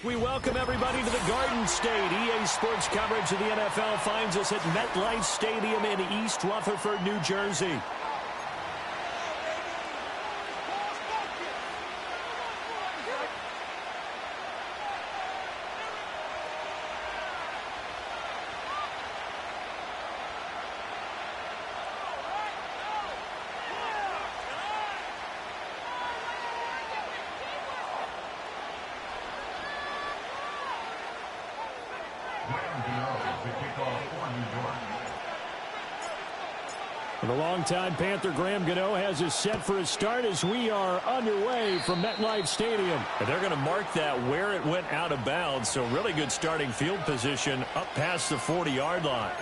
We welcome everybody to the Garden State. EA Sports coverage of the NFL finds us at MetLife Stadium in East Rutherford, New Jersey. The longtime Panther Graham Gano has us set for a start as we are underway from MetLife Stadium. And they're going to mark that where it went out of bounds, so really good starting field position up past the 40-yard line.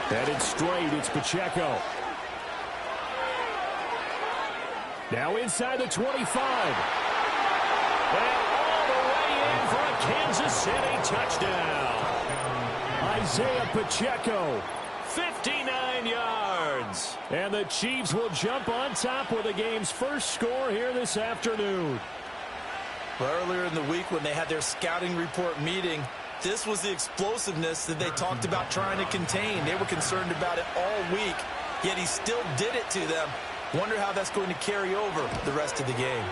Headed straight, it's Pacheco. Now inside the 25. And all the way in for a Kansas City touchdown. Isaiah Pacheco, 59 yards. And the Chiefs will jump on top with the game's first score here this afternoon. Well, earlier in the week when they had their scouting report meeting, this was the explosiveness that they talked about trying to contain. They were concerned about it all week, yet he still did it to them. Wonder how that's going to carry over the rest of the game.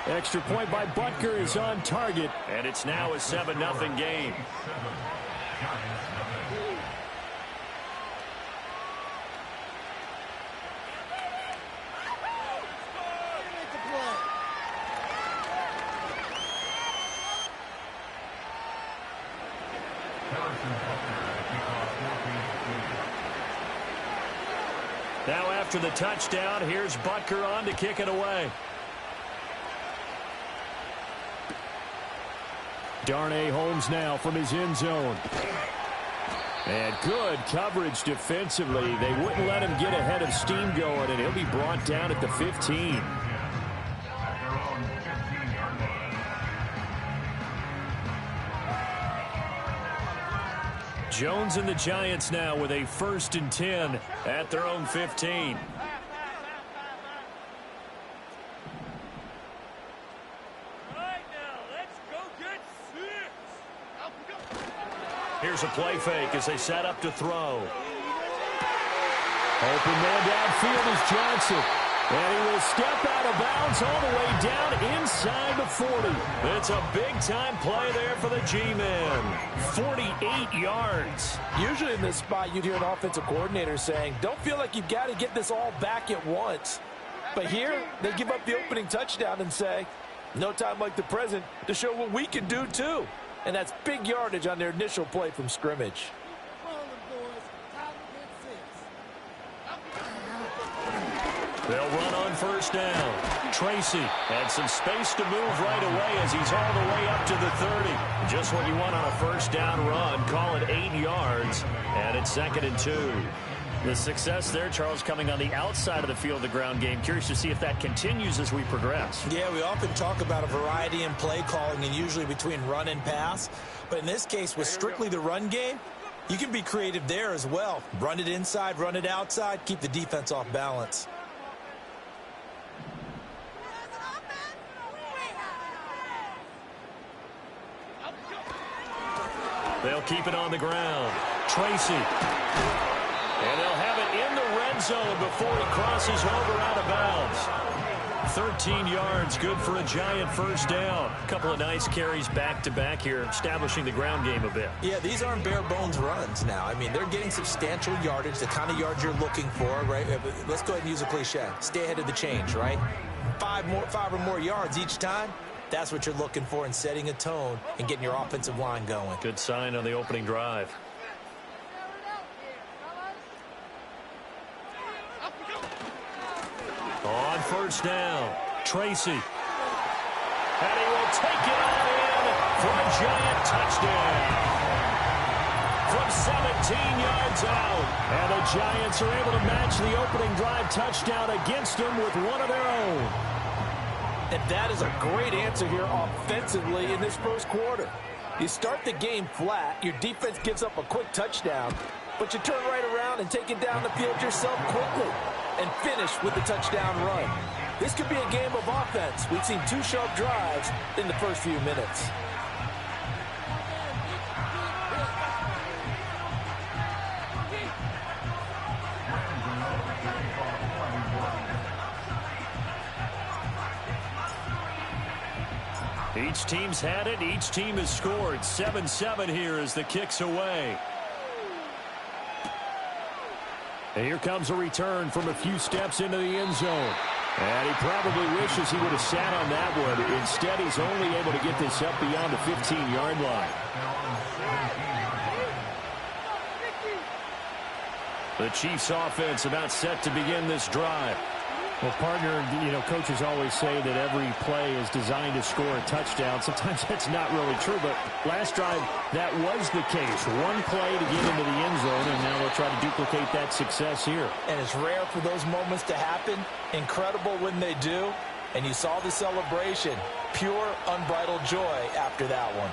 Extra point by Butker is on target. And it's now a 7-0 game. Now after the touchdown, here's Butker on to kick it away. Darnay Holmes now from his end zone. And good coverage defensively. They wouldn't let him get ahead of steam going, and he'll be brought down at the 15. Jones and the Giants now with a 1st and 10 at their own 15. Here's a play fake as they set up to throw. Open man downfield is Johnson. And he will step out of bounds all the way down inside the 40. It's a big-time play there for the G-men. 48 yards. Usually in this spot, you'd hear an offensive coordinator saying, don't feel like you've got to get this all back at once. But here, they give up the opening touchdown and say, no time like the present to show what we can do too. And that's big yardage on their initial play from scrimmage. They'll run on 1st down. Tracy had some space to move right away as he's all the way up to the 30. Just what you want on a 1st down run. Call it 8 yards. And it's 2nd and 2. The success there, Charles, coming on the outside of the field, the ground game. Curious to see if that continues as we progress. Yeah, we often talk about a variety in play calling and usually between run and pass. But in this case, with strictly the run game, you can be creative there as well. Run it inside, run it outside, keep the defense off balance. They'll keep it on the ground. Tracy. And they'll have it in the red zone before he crosses over out of bounds. 13 yards, good for a Giant 1st down. A couple of nice carries back-to-back here, establishing the ground game a bit. Yeah, these aren't bare-bones runs now. I mean, they're getting substantial yardage, the kind of yards you're looking for, right? Let's go ahead and use a cliche. Stay ahead of the change, right? 5 or more yards each time. That's what you're looking for in setting a tone and getting your offensive line going. Good sign on the opening drive. On 1st down, Tracy. And he will take it on in for a giant touchdown. From 17 yards out. And the Giants are able to match the opening drive touchdown against them with one of their own. And that is a great answer here offensively in this first quarter. You start the game flat, your defense gives up a quick touchdown, but you turn right around and take it down the field yourself quickly and finish with the touchdown run. This could be a game of offense. We've seen 2 sharp drives in the first few minutes. Each team's had it. Each team has scored. 7-7 here as the kick's away. And here comes a return from a few steps into the end zone. And he probably wishes he would have sat on that one. Instead, he's only able to get this up beyond the 15-yard line. The Chiefs offense about set to begin this drive. Well, partner, coaches always say that every play is designed to score a touchdown. Sometimes that's not really true, but last drive, that was the case. One play to get into the end zone, and now they'll try to duplicate that success here. And it's rare for those moments to happen. Incredible when they do. And you saw the celebration. Pure, unbridled joy after that one.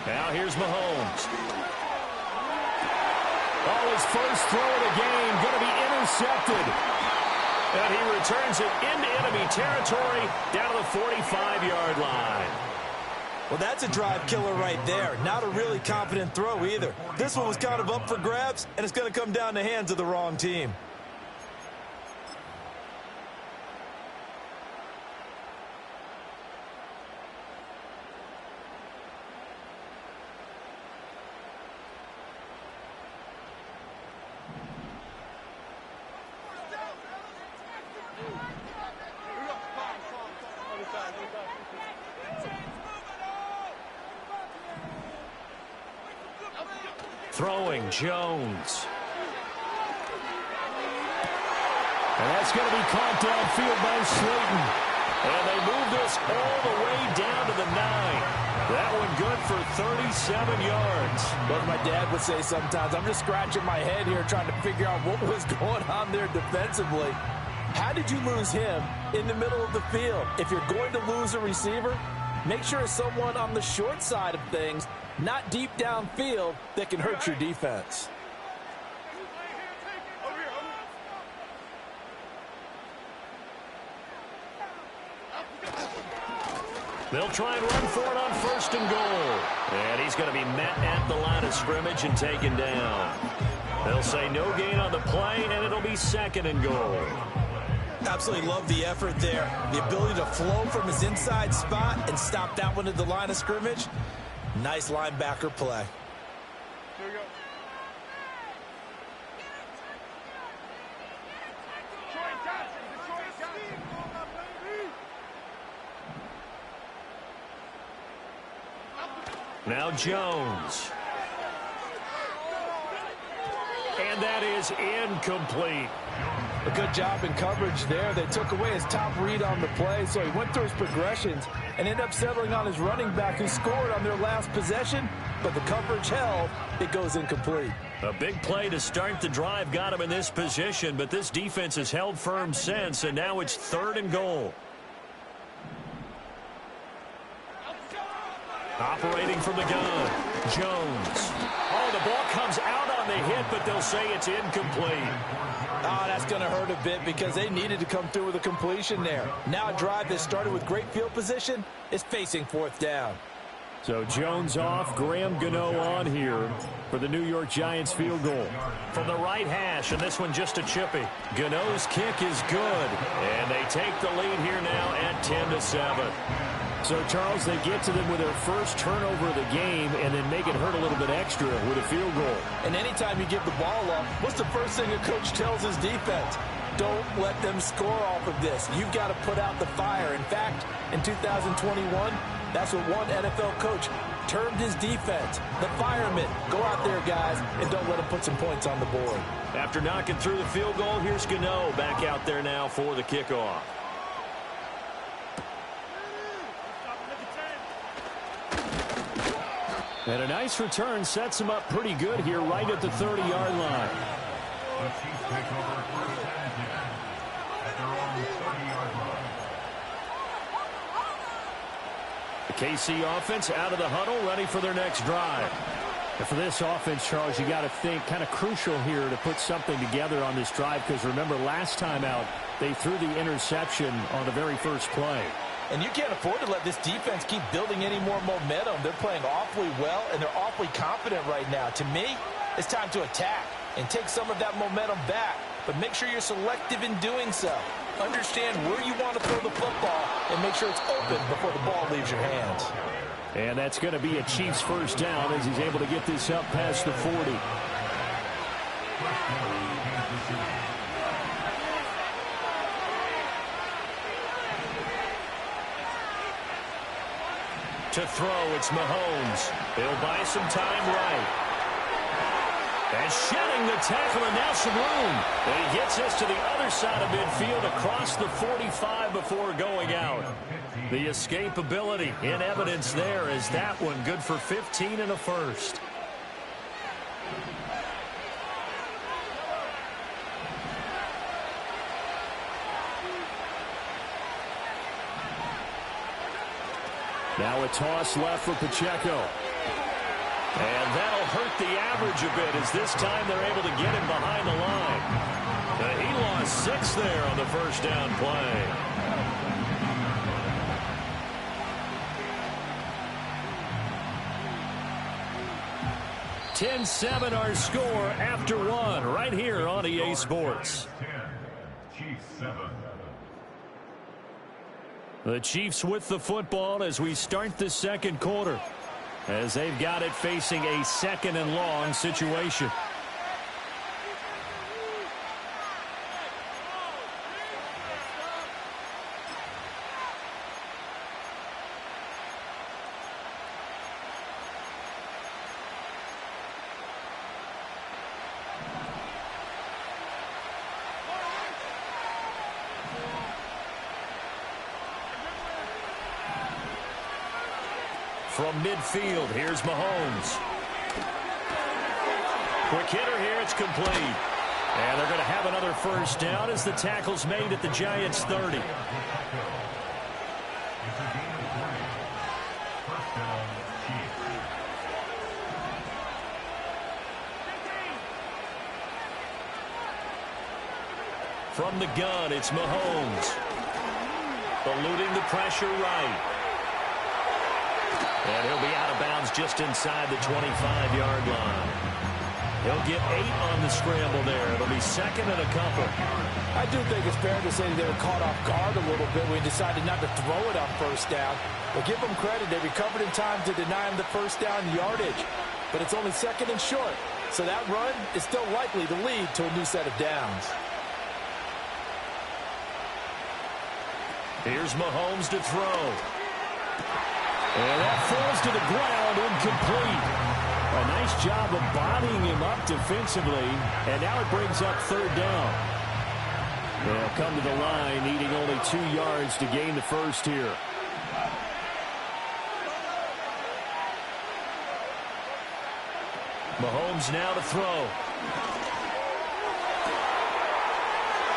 Now here's Mahomes. Oh, his first throw of the game going to be intercepted. And he returns it into enemy territory down to the 45-yard line. Well, that's a drive killer right there. Not a really confident throw either. This one was kind of up for grabs, and it's going to come down the hands of the wrong team. Throwing Jones. And that's going to be caught downfield by Slayton. And they move this all the way down to the 9. That one good for 37 yards. But my dad would say sometimes, I'm just scratching my head here trying to figure out what was going on there defensively. How did you lose him in the middle of the field? If you're going to lose a receiver, make sure it's someone on the short side of things, not deep downfield, that can hurt your defense. They'll try and run for it on 1st and goal. And he's going to be met at the line of scrimmage and taken down. They'll say no gain on the play, and it'll be 2nd and goal. Absolutely love the effort there. The ability to flow from his inside spot and stop that one at the line of scrimmage. Nice linebacker play. Here we go. Now Jones. And that is incomplete. A good job in coverage there. They took away his top read on the play, so he went through his progressions and ended up settling on his running back who scored on their last possession, but the coverage held. It goes incomplete. A big play to start the drive got him in this position, but this defense has held firm since, and now it's 3rd and goal. Operating from the gun, Jones. Oh, the ball comes out on the hit, but they'll say it's incomplete. Oh, that's going to hurt a bit because they needed to come through with a completion there. Now a drive that started with great field position is facing 4th down. So Jones off, Graham Gano on here for the New York Giants field goal. From the right hash, and this one just a chippy. Gano's kick is good, and they take the lead here now at 10-7. So, Charles, they get to them with their first turnover of the game and then make it hurt a little bit extra with a field goal. And anytime you give the ball up, what's the first thing a coach tells his defense? Don't let them score off of this. You've got to put out the fire. In fact, in 2021, that's what one NFL coach termed his defense. The firemen. Go out there, guys, and don't let them put some points on the board. After knocking through the field goal, here's Gano back out there now for the kickoff. And a nice return sets him up pretty good here right at the 30-yard line. The Chiefs take over first and 10 at their own 30-yard line. The KC offense out of the huddle, ready for their next drive. And for this offense, Charles, you got to think kind of crucial here to put something together on this drive, because remember last time out they threw the interception on the very first play. And you can't afford to let this defense keep building any more momentum. They're playing awfully well, and they're awfully confident right now. To me, it's time to attack and take some of that momentum back. But make sure you're selective in doing so. Understand where you want to throw the football and make sure it's open before the ball leaves your hands. And that's going to be a Chiefs first down as he's able to get this up past the 40. To throw, it's Mahomes. He'll buy some time right. And shedding the tackle, and now some room. And he gets us to the other side of midfield across the 45 before going out. The escapability in evidence there is that one good for 15 and a first. Now a toss left for Pacheco. And that'll hurt the average a bit as this time they're able to get him behind the line. He lost 6 there on the first down play. (10-7) our score after one right here on EA Sports. 10, Chiefs 7. The Chiefs with the football as we start the second quarter, as they've got it facing a second and long situation. From midfield, here's Mahomes. Quick hitter here, it's complete. And they're going to have another first down as the tackle's made at the Giants' 30. From the gun, it's Mahomes. Eluding the pressure right. And he'll be out of bounds just inside the 25-yard line. He'll get 8 on the scramble there. It'll be second and a couple. I do think it's fair to say they were caught off guard a little bit when he decided not to throw it on first down. But give them credit. They recovered in time to deny him the first down yardage. But it's only second and short. So that run is still likely to lead to a new set of downs. Here's Mahomes to throw. And that falls to the ground, incomplete. A nice job of bodying him up defensively, and now it brings up third down. They'll come to the line, needing only 2 yards to gain the first here. Mahomes now to throw.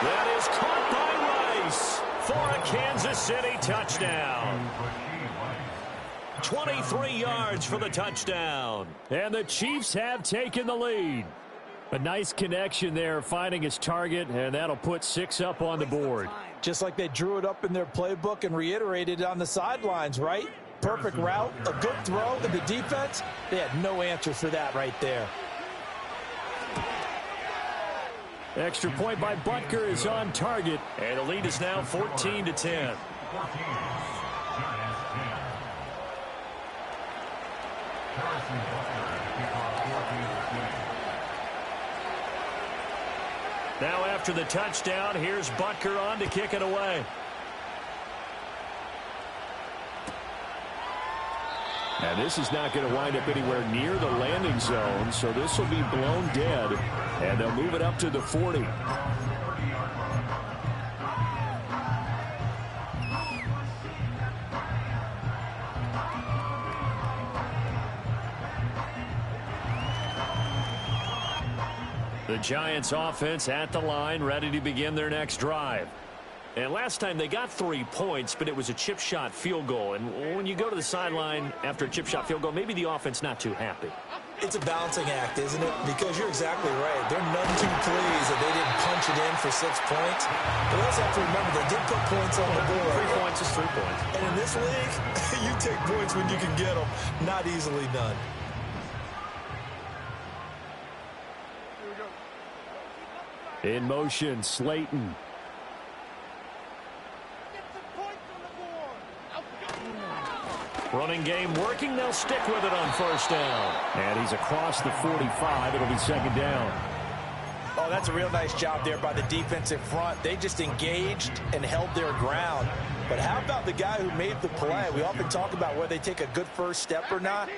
That is caught by Rice for a Kansas City touchdown. 23 yards for the touchdown. And the Chiefs have taken the lead. A nice connection there, finding his target, and that'll put 6 up on the board. Just like they drew it up in their playbook and reiterated it on the sidelines, right? Perfect route, a good throw, and the defense, they had no answer for that right there. Extra point by Butker is on target. And the lead is now 14-10. 14, Giants 10. Now after the touchdown, here's Butker on to kick it away. And this is not going to wind up anywhere near the landing zone, so this will be blown dead, and they'll move it up to the 40. The Giants offense at the line, ready to begin their next drive. And last time they got 3 points, but it was a chip shot field goal. And when you go to the sideline after a chip shot field goal, maybe the offense not too happy. It's a balancing act, isn't it? Because you're exactly right. They're none too pleased that they didn't punch it in for 6 points. But we also have to remember they did put points on the board. 3 points is 3 points. And in this league, you take points when you can get them. Not easily done. In motion, Slayton. Running game working. They'll stick with it on first down. And he's across the 45. It'll be second down. Oh, that's a real nice job there by the defensive front. They just engaged and held their ground. But how about the guy who made the play? We often talk about whether they take a good first step or not.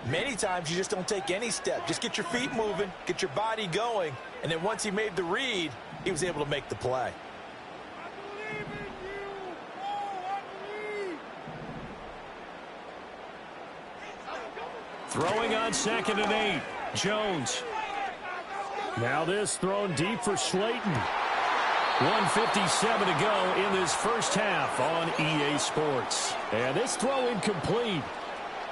Many times you just don't take any step. Just get your feet moving, get your body going, and then once he made the read, he was able to make the play. Throwing on 2nd and 8. Jones. Now this thrown deep for Slayton. 1:57 to go in this first half on EA Sports. And this throw incomplete.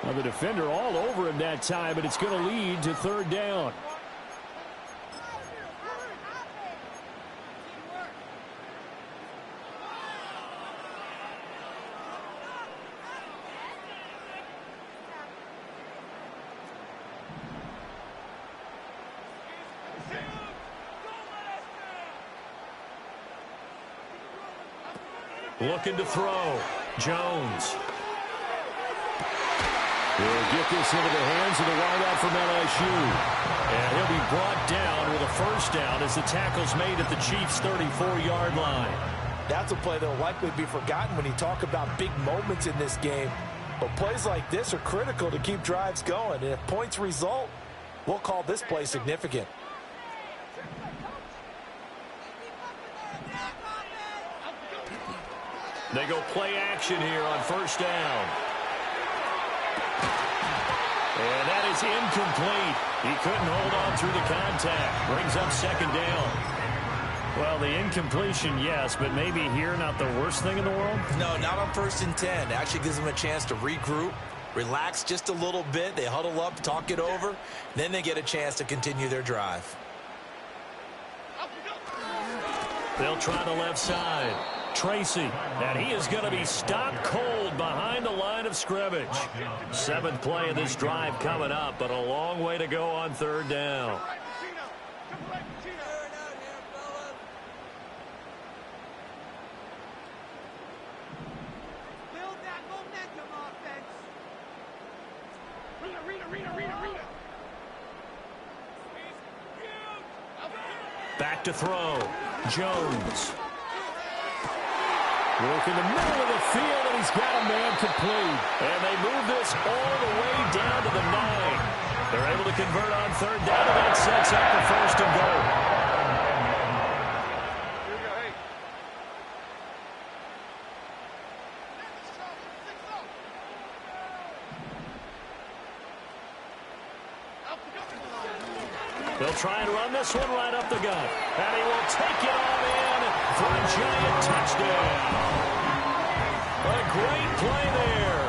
Well, the defender all over him that time, but it's going to lead to third down. Looking to throw. Jones. He'll get this into the hands of the wideout from LSU. And he'll be brought down with a first down as the tackle's made at the Chiefs' 34-yard line. That's a play that will likely be forgotten when you talk about big moments in this game. But plays like this are critical to keep drives going. And if points result, we'll call this play significant. They go play action here on first down. And that is incomplete. He couldn't hold on through the contact. Brings up second down. Well, the incompletion, yes, but maybe here not the worst thing in the world? No, not on 1st and 10. It actually gives them a chance to regroup, relax just a little bit. They huddle up, talk it over. Then they get a chance to continue their drive. They'll try the left side. Tracy, and he is going to be stopped cold behind the line of scrimmage. 7th play of this drive coming up, but a long way to go on third down. Back to throw. Jones. Work in the middle of the field, and he's got a man complete. And they move this all the way down to the 9. They're able to convert on third down, and that sets up the first and goal. They'll try and run this one right up the gut. And he will take it all in for a giant touchdown. A great play there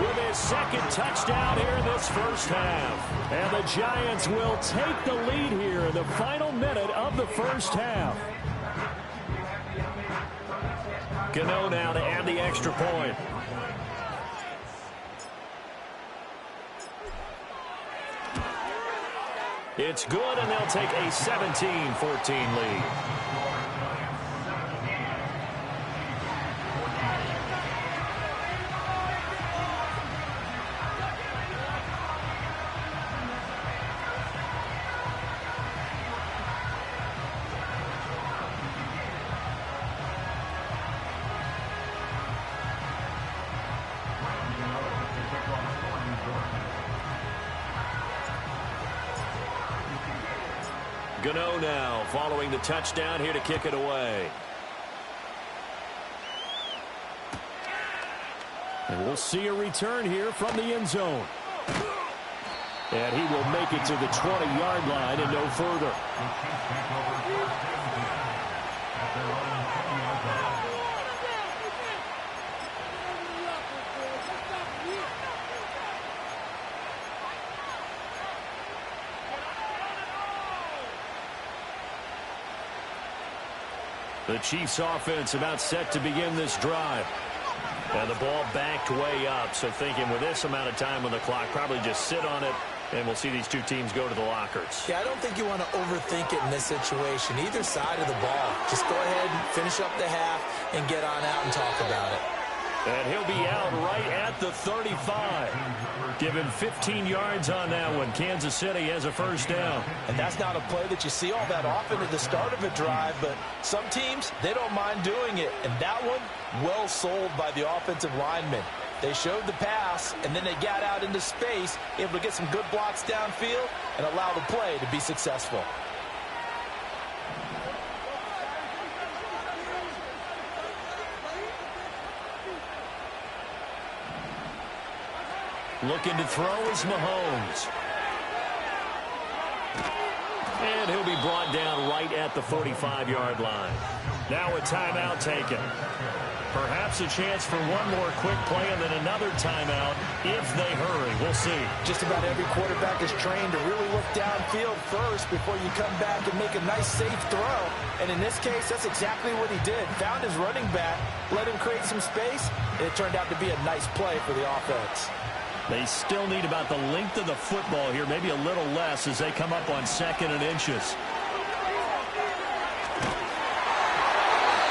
with his 2nd touchdown here in this first half. And the Giants will take the lead here in the final minute of the first half. Gano now to add the extra point. It's good, and they'll take a 17-14 lead. Gano now following the touchdown here to kick it away. And we'll see a return here from the end zone. And he will make it to the 20-yard line and no further. The Chiefs offense about set to begin this drive. And the ball backed way up. So thinking with this amount of time on the clock, probably just sit on it, and we'll see these two teams go to the lockers. Yeah, I don't think you want to overthink it in this situation. Either side of the ball. Just go ahead and finish up the half and get on out and talk about it. And he'll be out right at the 35. Given 15 yards on that one. Kansas City has a first down. And that's not a play that you see all that often at the start of a drive, but some teams, they don't mind doing it. And that one, well sold by the offensive linemen. They showed the pass, and then they got out into space, able to get some good blocks downfield and allow the play to be successful. Looking to throw is Mahomes. And he'll be brought down right at the 45-yard line. Now a timeout taken. Perhaps a chance for one more quick play and then another timeout if they hurry. We'll see. Just about every quarterback is trained to really look downfield first before you come back and make a nice, safe throw. And in this case, that's exactly what he did. Found his running back, let him create some space, and it turned out to be a nice play for the offense. They still need about the length of the football here, maybe a little less as they come up on 2nd and inches.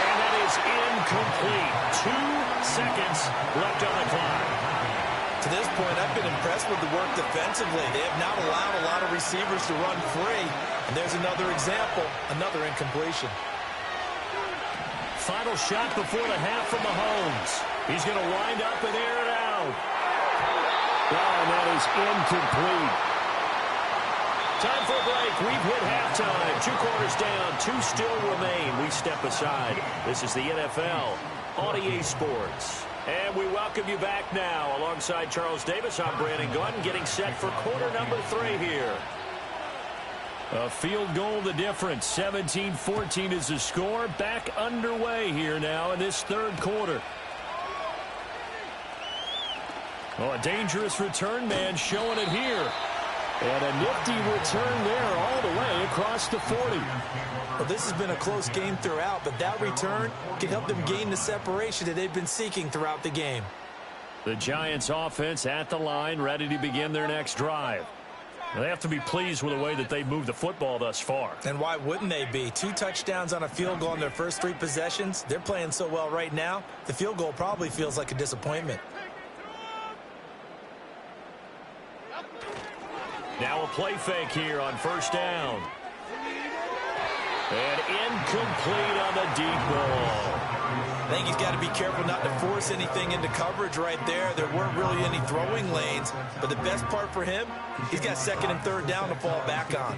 And that is incomplete. 2 seconds left on the clock. To this point, I've been impressed with the work defensively. They have not allowed a lot of receivers to run free. And there's another example, another incompletion. Final shot before the half from Mahomes. He's going to wind up and air it out. Oh, and that is incomplete. Time for a break. We've hit halftime. 2 quarters down. 2 still remain. We step aside. This is the NFL on EA Sports. And we welcome you back now. Alongside Charles Davis, I'm Brandon Gordon, getting set for quarter number 3 here. A field goal the difference. 17-14 is the score. Back underway here now in this 3rd quarter. Oh, a dangerous return man showing it here. And a nifty return there all the way across the 40. Well, this has been a close game throughout, but that return can help them gain the separation that they've been seeking throughout the game. The Giants offense at the line, ready to begin their next drive. Now, they have to be pleased with the way that they've moved the football thus far. And why wouldn't they be? 2 touchdowns on a field goal in their first 3 possessions. They're playing so well right now, the field goal probably feels like a disappointment. Now a play fake here on first down. And incomplete on the deep ball. I think he's got to be careful not to force anything into coverage right there. There weren't really any throwing lanes. But the best part for him, he's got 2nd and 3rd down to fall back on.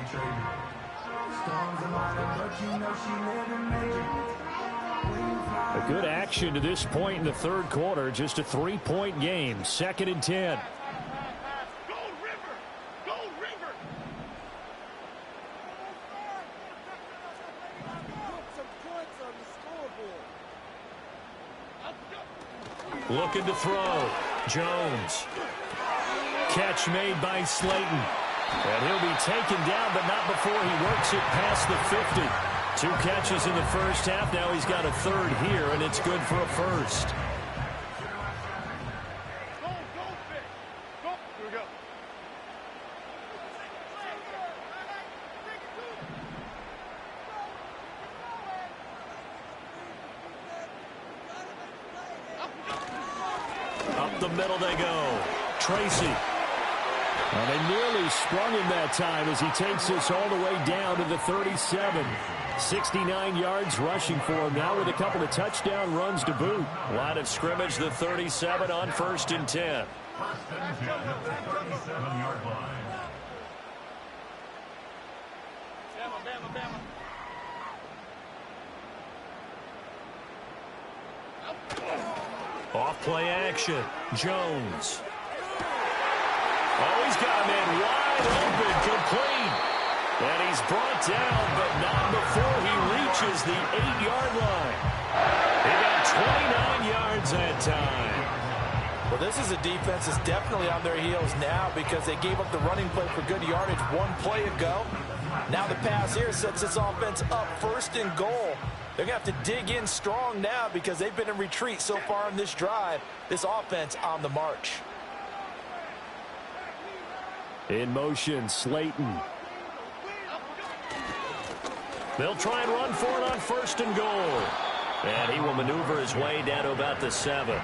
A good action to this point in the 3rd quarter. Just a 3-point game. 2nd and 10. Looking to throw. Jones. Catch made by Slayton. And he'll be taken down, but not before he works it past the 50. 2 catches in the first half. Now he's got a 3rd here, and it's good for a first. Up the middle they go. Tracy. And they nearly sprung him that time as he takes this all the way down to the 37. 69 yards rushing for him now with a couple of touchdown runs to boot. Line of scrimmage, the 37 on 1st and 10. First and 10 at the 37-yard line. Off play action. Jones. Oh, he's got a man wide open, complete. And he's brought down, but not before he reaches the 8-yard line. He got 29 yards that time. Well, this is a defense that's definitely on their heels now because they gave up the running play for good yardage one play ago. Now the pass here sets this offense up 1st and goal. They're going to have to dig in strong now because they've been in retreat so far in this drive. This offense on the march. In motion, Slayton. They'll try and run for it on 1st and goal. And he will maneuver his way down to about the 7.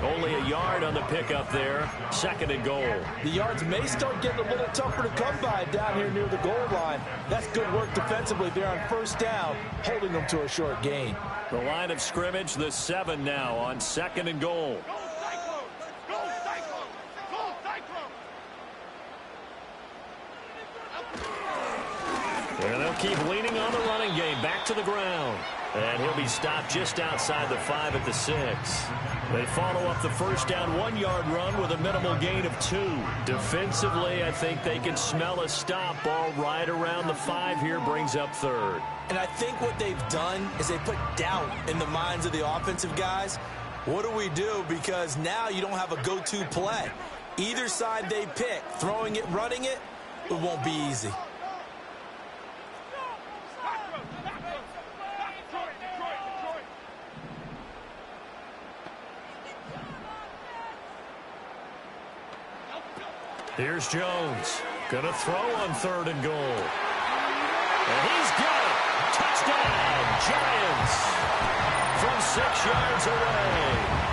Only a yard on the pickup there. 2nd and goal. The yards may start getting a little tougher to come by down here near the goal line. That's good work defensively there on 1st down, holding them to a short gain. The line of scrimmage, the 7 now on 2nd and goal. And they'll keep leaning on the running game. Back to the ground. And he'll be stopped just outside the 5 at the 6. They follow up the 1st down 1-yard run with a minimal gain of 2. Defensively, I think they can smell a stop. Ball right around the 5 here, brings up 3rd. And I think what they've done is they put doubt in the minds of the offensive guys. What do we do? Because now you don't have a go-to play. Either side they pick, throwing it, running it, it won't be easy. Here's Jones. Gonna throw on 3rd and goal. And he's got it. Touchdown, Giants. From 6 yards away.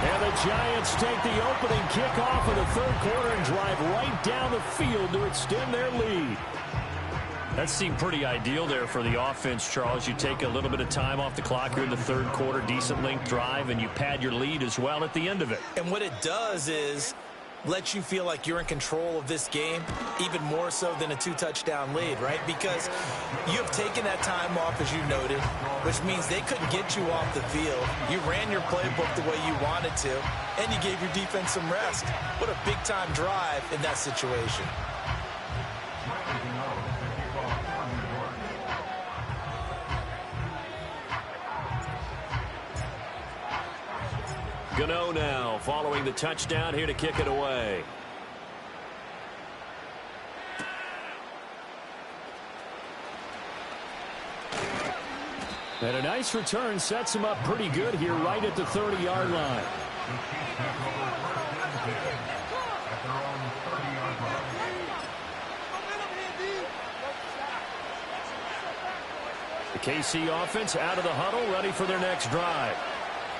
And the Giants take the opening kickoff of the 3rd quarter and drive right down the field to extend their lead. That seemed pretty ideal there for the offense, Charles. You take a little bit of time off the clock here in the 3rd quarter, decent length drive, and you pad your lead as well at the end of it. And what it does is let you feel like you're in control of this game, even more so than a 2-touchdown lead, right? Because you have taken that time off, as you noted, which means they couldn't get you off the field. You ran your playbook the way you wanted to, and you gave your defense some rest. What a big-time drive in that situation. Gano now following the touchdown here to kick it away. And a nice return sets him up pretty good here right at the 30-yard line. The KC offense out of the huddle, ready for their next drive.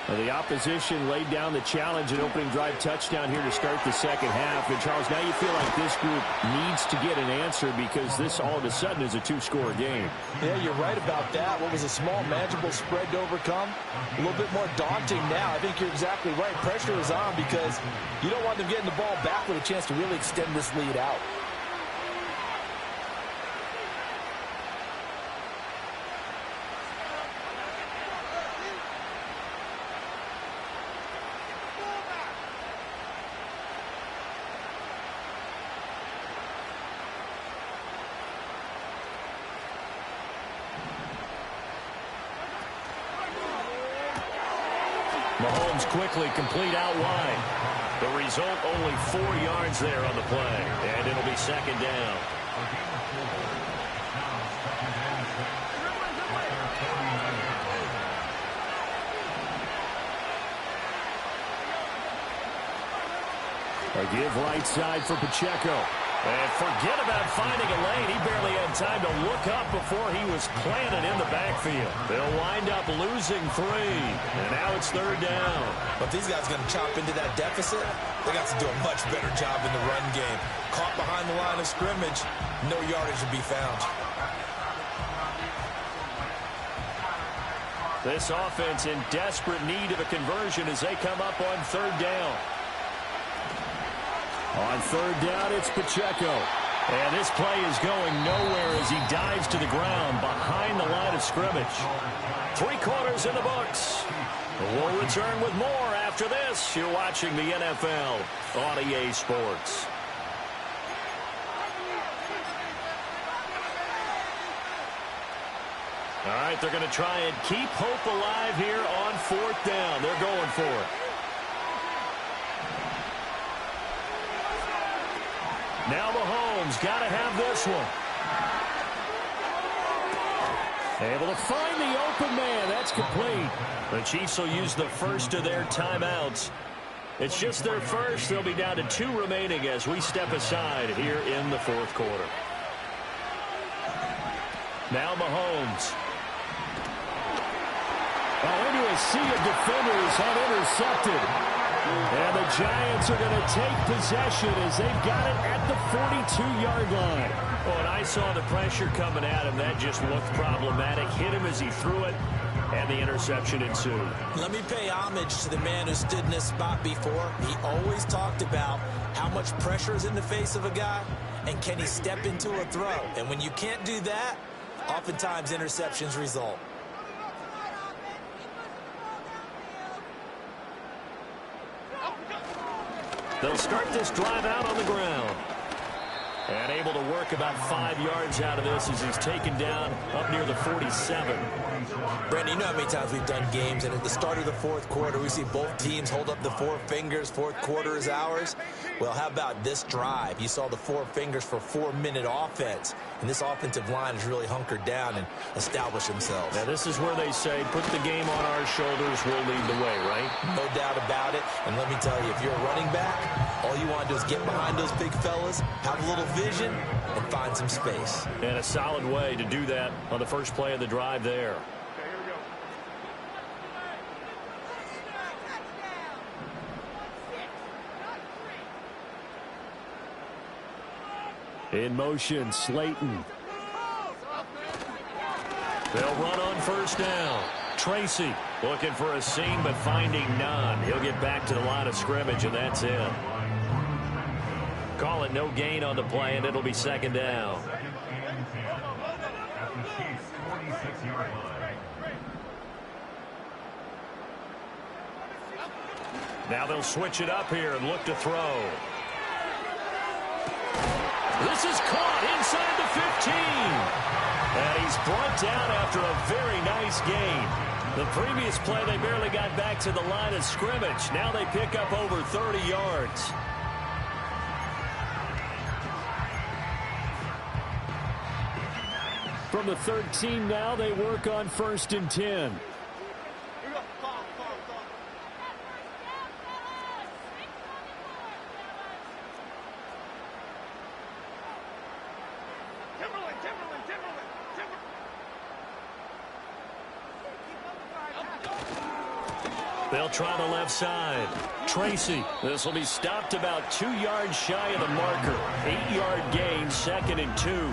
Well, the opposition laid down the challenge and opening drive touchdown here to start the 2nd half. And, Charles, now you feel like this group needs to get an answer because this all of a sudden is a 2-score game. Yeah, you're right about that. What was a small, manageable spread to overcome, a little bit more daunting now. I think you're exactly right. Pressure is on because you don't want them getting the ball back with a chance to really extend this lead out. Mahomes quickly complete out wide. The result, only 4 yards there on the play. And it'll be 2nd down. A give right side for Pacheco. And forget about finding a lane. He barely had time to look up before he was planted in the backfield. They'll wind up losing 3. And now it's 3rd down. But these guys are going to chop into that deficit. They got to do a much better job in the run game. Caught behind the line of scrimmage, no yardage to be found. This offense in desperate need of a conversion as they come up on 3rd down. On 3rd down, it's Pacheco. And this play is going nowhere as he dives to the ground behind the line of scrimmage. 3 quarters in the books. We'll return with more after this. You're watching the NFL on EA Sports. All right, they're going to try and keep hope alive here on 4th down. They're going for it. Now Mahomes got to have this one. Able to find the open man. That's complete. The Chiefs will use the first of their timeouts. It's just their first. They'll be down to 2 remaining as we step aside here in the 4th quarter. Now Mahomes. Into a sea of defenders unintercepted. And the Giants are going to take possession as they've got it at the 42-yard line. Oh, and I saw the pressure coming at him. That just looked problematic. Hit him as he threw it, and the interception ensued. Let me pay homage to the man who stood in this spot before. He always talked about how much pressure is in the face of a guy, and can he step into a throw. And when you can't do that, oftentimes interceptions result. They'll start this drive out on the ground. And able to work about 5 yards out of this as he's taken down up near the 47. Brandon, you know how many times we've done games, and at the start of the 4th quarter, we see both teams hold up the 4 fingers. 4th quarter is ours. Well, how about this drive? You saw the 4 fingers for 4-minute offense, and this offensive line has really hunkered down and established themselves. Now, this is where they say, put the game on our shoulders, we'll lead the way, right? No doubt about it. And let me tell you, if you're a running back, all you want to do is get behind those big fellas, have a little vision, and find some space. And a solid way to do that on the first play of the drive there. In motion, Slayton. They'll run on 1st down. Tracy looking for a seam, but finding none. He'll get back to the line of scrimmage, and that's it. Call it no gain on the play, and it'll be 2nd down. At the Chiefs' 46-yard line. Now they'll switch it up here and look to throw. This is caught inside the 15. And he's brought down after a very nice gain. The previous play, they barely got back to the line of scrimmage. Now they pick up over 30 yards. From the 13 now, they work on 1st and 10. They'll try the left side. Tracy. This will be stopped about 2 yards shy of the marker. 8-yard gain, 2nd and 2.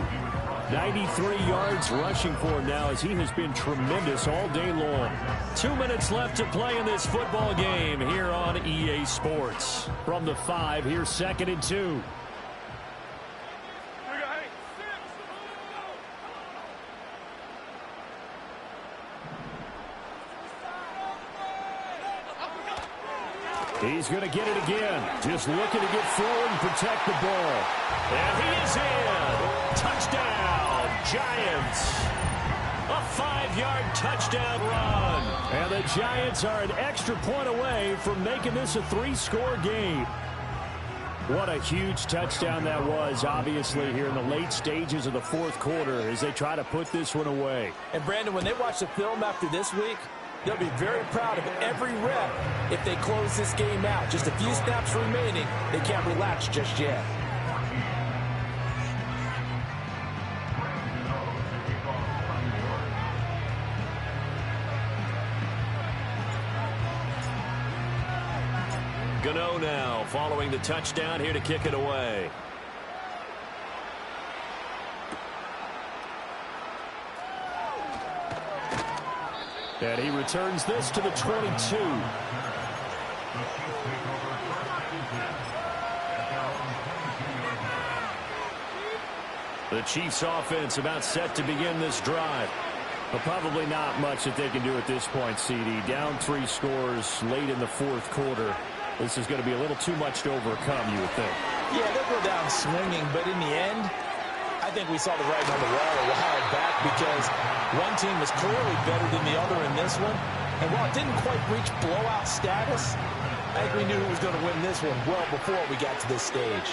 93 yards rushing for him now as he has been tremendous all day long. 2 minutes left to play in this football game here on EA Sports. From the 5, here's 2nd and 2. He's going to get it again. Just looking to get forward and protect the ball. And he is in. Touchdown, Giants. A 5-yard touchdown run. And the Giants are an extra point away from making this a 3-score game. What a huge touchdown that was, obviously, here in the late stages of the 4th quarter as they try to put this one away. And, Brandon, when they watch the film after this week, they'll be very proud of every rep if they close this game out. Just a few snaps remaining. They can't relax just yet. Gano now following the touchdown here to kick it away. And he returns this to the 22. The The Chiefs offense about set to begin this drive. But probably not much that they can do at this point, CD. Down 3 scores late in the fourth quarter. This is going to be a little too much to overcome, you would think. Yeah, they'll go down swinging, but in the end, I think we saw the writing on the wall a while back because one team was clearly better than the other in this one. And while it didn't quite reach blowout status, I think we knew who was going to win this one well before we got to this stage.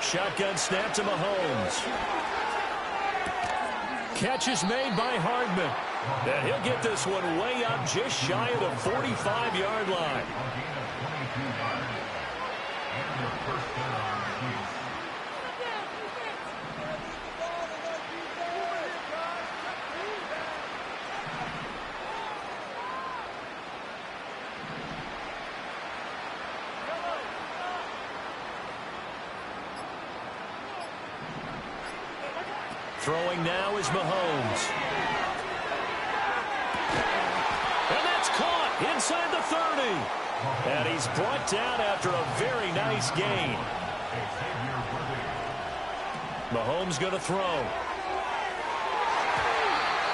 Shotgun snap to Mahomes. Catch is made by Hardman. And he'll get this one way up just shy of the 45-yard line. Throwing now is Mahomes. And that's caught inside the 30. And he's brought down after a very nice gain. Mahomes going to throw.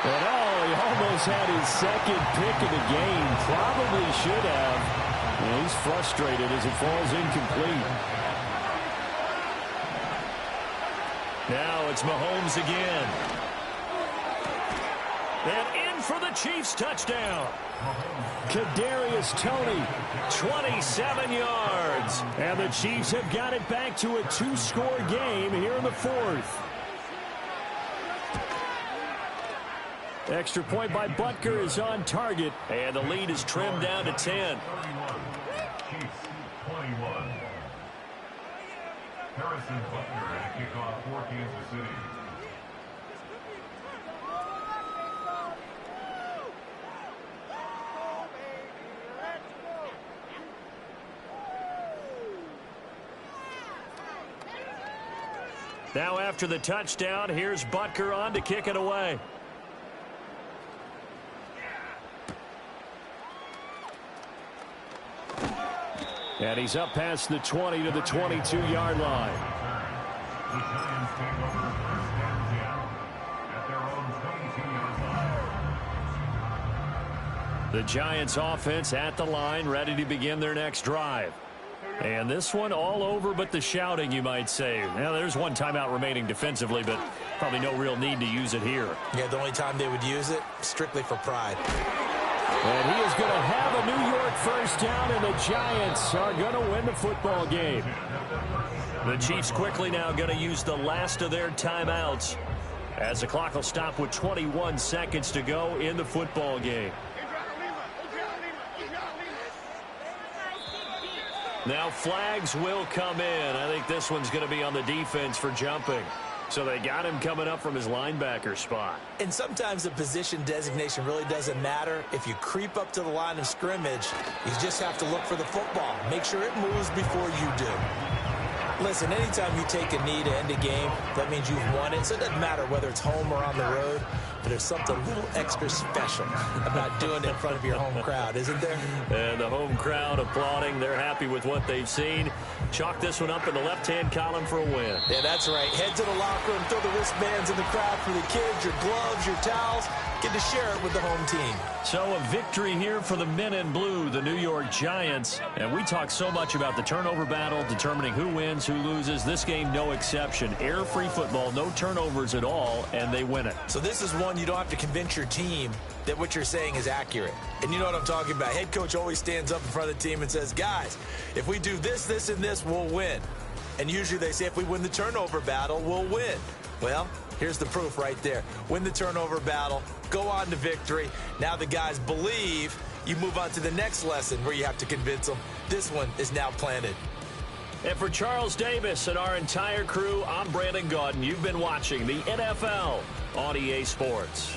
And he almost had his second pick of the game. Probably should have. And he's frustrated as it falls incomplete. Now it's Mahomes again. And in for the Chiefs touchdown. Kadarius Toney, 27 yards. And the Chiefs have got it back to a 2-score game here in the fourth. Extra point by Butker is on target. And the lead is trimmed down to 10. Chiefs 21. Harrison Butker at kickoff for Kansas City. Now after the touchdown, here's Butker on to kick it away. And he's up past the 20 to the 22-yard line. The Giants take over first and 10 at their own 22-yard line. The Giants offense at the line, ready to begin their next drive. And this one all over but the shouting, you might say. Now, there's one timeout remaining defensively, but probably no real need to use it here. Yeah, the only time they would use it, strictly for pride. And he is going to have a New York first down, and the Giants are going to win the football game. The Chiefs quickly now going to use the last of their timeouts as the clock will stop with 21 seconds to go in the football game. Now flags will come in. I think this one's going to be on the defense for jumping. So they got him coming up from his linebacker spot. And sometimes the position designation really doesn't matter. If you creep up to the line of scrimmage, you just have to look for the football. Make sure it moves before you do. Listen, anytime you take a knee to end a game, that means you've won it. So it doesn't matter whether it's home or on the road, but there's something a little extra special about doing it in front of your home crowd, isn't there? And the home crowd applauding. They're happy with what they've seen. Chalk this one up in the left-hand column for a win. Yeah, that's right. Head to the locker room, throw the wristbands in the crowd for the kids, your gloves, your towels. Get to share it with the home team. So a victory here for the men in blue, the New York Giants. And we talk so much about the turnover battle, determining who wins, who loses. This game, no exception. Air-free football, no turnovers at all, and they win it. So this is one you don't have to convince your team that what you're saying is accurate. And you know what I'm talking about. Head coach always stands up in front of the team and says, guys, if we do this, this, and this, we'll win. And usually they say if we win the turnover battle, we'll win. Well, here's the proof right there. Win the turnover battle, go on to victory. Now the guys believe. You move on to the next lesson where you have to convince them. This one is now planted. And for Charles Davis and our entire crew, I'm Brandon Gaudin. You've been watching the NFL on EA Sports.